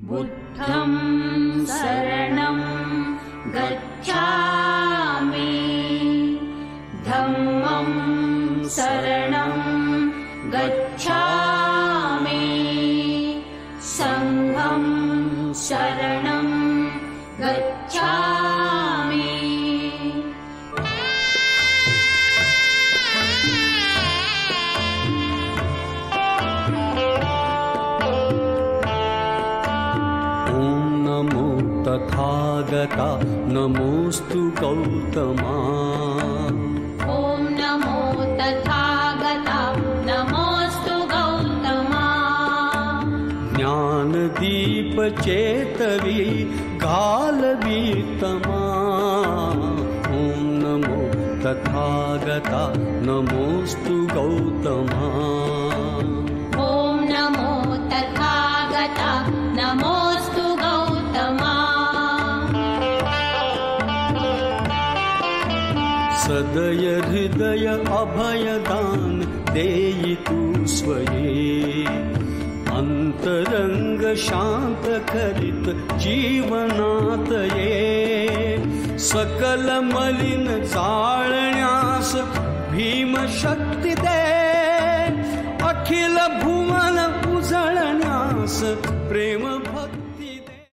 बुद्धं शरणं गच्छामि, धम्मं शरणं गच्छामि, संघं शरणं गच्छामि। तथागता नमोस्तु गौतमा। ॐ नमो तथागता नमोस्तु गौतमा। ज्ञानदीप चेतवी गालवीतमा। ॐ नमो तथागता नमोस्तु गौतमा। ॐ नमो तथागता नमोस्तु गौतमा। सदय हृदय अभयदान देयितु स्वये। अंतरंग शांत करित जीवनातये। सकल मलिन चाळण्यास भीम शक्ती दे। अखिल भुवन उजळण्यास प्रेम